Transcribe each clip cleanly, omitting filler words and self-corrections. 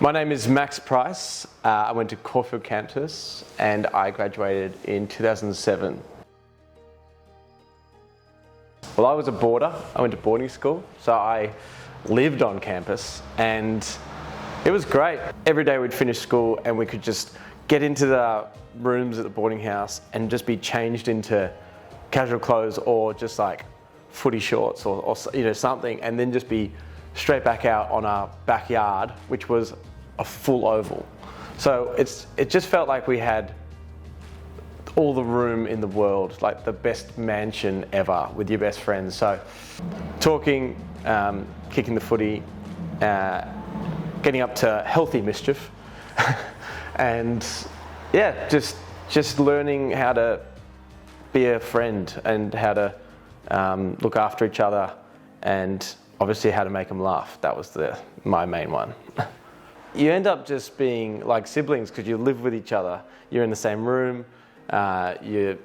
My name is Max Price. I went to Caulfield campus and I graduated in 2007. Well, I was a boarder. I went to boarding school, so I lived on campus and it was great. Every day we'd finish school and we could just get into the rooms at the boarding house and just be changed into casual clothes or just like footy shorts or something, and then just be straight back out on our backyard, which was a full oval. So it just felt like we had all the room in the world, like the best mansion ever with your best friends. So talking, kicking the footy, getting up to healthy mischief, and yeah, just learning how to be a friend and how to look after each other, and obviously how to make them laugh. That was my main one. You end up just being like siblings because you live with each other. You're in the same room. You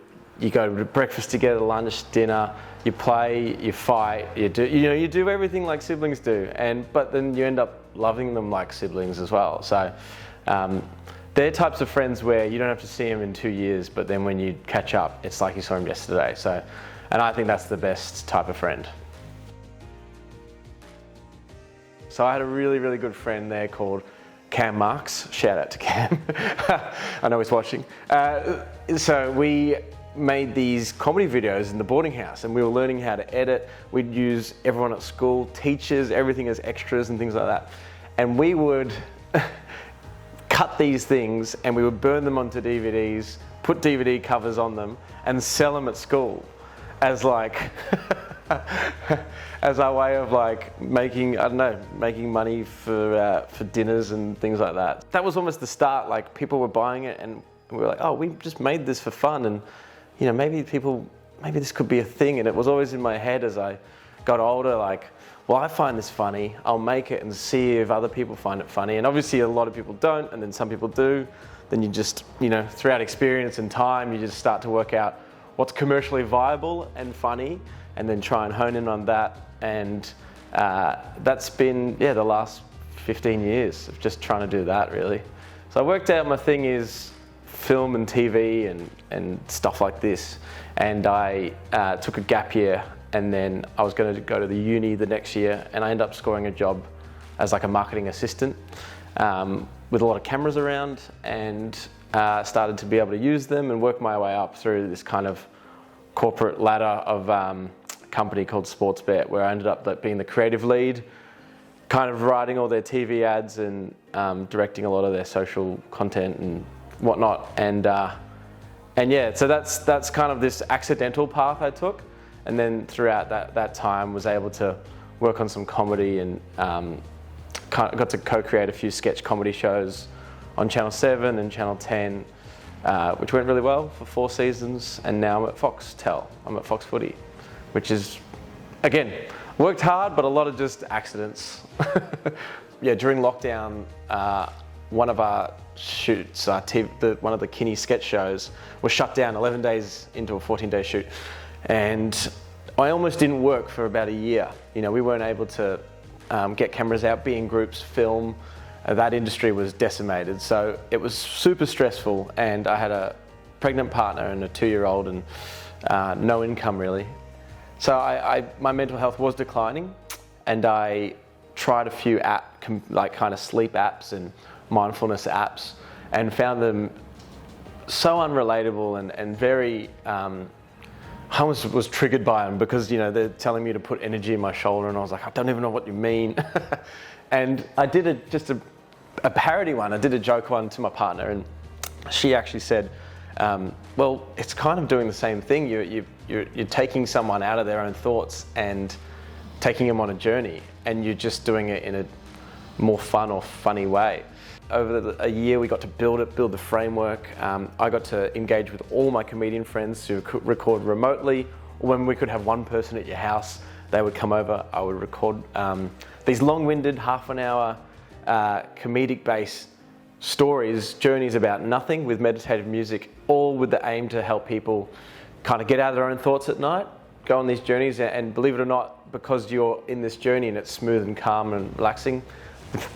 go to breakfast together, lunch, dinner. You play, you fight. You do everything like siblings do. But then you end up loving them like siblings as well. So they're types of friends where you don't have to see them in 2 years, but then when you catch up, it's like you saw them yesterday. So, and I think that's the best type of friend. So I had a really, really good friend there called Cam Marks. Shout out to Cam. I know he's watching. So we made these comedy videos in the boarding house and we were learning how to edit. We'd use everyone at school, teachers, everything as extras and things like that. And we would cut these things and we would burn them onto DVDs, put DVD covers on them and sell them at school as like as our way of like making money for dinners and things like that. That was almost the start. Like people were buying it and we were like, oh, we just made this for fun, and maybe this could be a thing. And it was always in my head as I got older, like, well, I find this funny, I'll make it and see if other people find it funny. And obviously a lot of people don't, and then some people do. Then you just, throughout experience and time, you just start to work out what's commercially viable and funny, and then try and hone in on that. And that's been, the last 15 years of just trying to do that, really. So I worked out my thing is film and TV and stuff like this. And I took a gap year, and then I was going to go to the uni the next year, and I ended up scoring a job as like a marketing assistant with a lot of cameras around, and started to be able to use them and work my way up through this kind of corporate ladder of a company called Sportsbet, where I ended up being the creative lead, kind of writing all their TV ads and directing a lot of their social content and whatnot. And yeah, so that's kind of this accidental path I took. And then throughout that time was able to work on some comedy and got to co-create a few sketch comedy shows on Channel 7 and Channel 10, which went really well for 4 seasons. And now I'm at Foxtel. I'm at Fox Footy, which is, again, worked hard, but a lot of just accidents. Yeah, during lockdown, one of our shoots, one of the Kinney sketch shows, was shut down 11 days into a 14-day shoot. And I almost didn't work for about a year. We weren't able to get cameras out, be in groups, film. That industry was decimated. So it was super stressful, and I had a pregnant partner and a 2-year-old and no income really. So my mental health was declining, and I tried a few kind of sleep apps and mindfulness apps, and found them so unrelatable and very, I was triggered by them because, they're telling me to put energy in my shoulder, and I was like, I don't even know what you mean. And I did just a parody one. I did a joke one to my partner, and she actually said, well, it's kind of doing the same thing. You're taking someone out of their own thoughts and taking them on a journey, and you're just doing it in a more fun or funny way. Over a year, we got to build the framework. I got to engage with all my comedian friends who could record remotely, or when we could have one person at your house, they would come over. I would record these long-winded, half-an-hour comedic-based stories, journeys about nothing with meditative music, all with the aim to help people kind of get out of their own thoughts at night, go on these journeys, and believe it or not, because you're in this journey and it's smooth and calm and relaxing,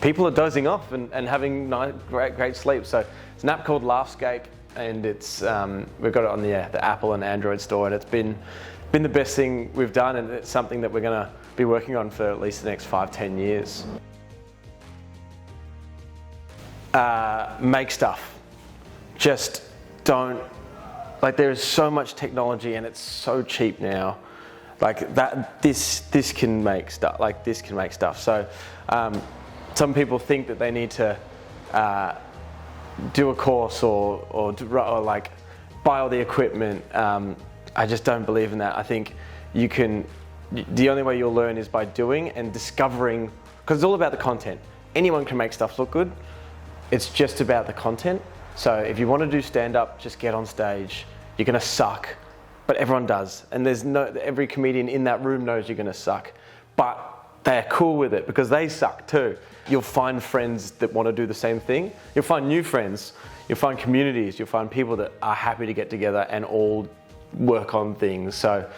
people are dozing off and having great sleep. So it's an app called Laugh Scape, and it's we've got it on the Apple and Android store, and it's been the best thing we've done, and it's something that we're going to be working on for at least the next 5-10 years. Make stuff. Just don't, like, there is so much technology and it's so cheap now. Like that, this can make stuff. Like this can make stuff. So some people think that they need to do a course or like buy all the equipment. I just don't believe in that. I think you can. The only way you'll learn is by doing and discovering, because it's all about the content. Anyone can make stuff look good. It's just about the content. So if you want to do stand-up, just get on stage. You're gonna suck, but everyone does. And every comedian in that room knows you're gonna suck, but they're cool with it because they suck too. You'll find friends that want to do the same thing. You'll find new friends. You'll find communities. You'll find people that are happy to get together and all work on things. So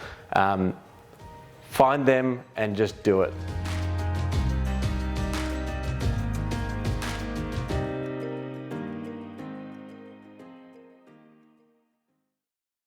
find them and just do it.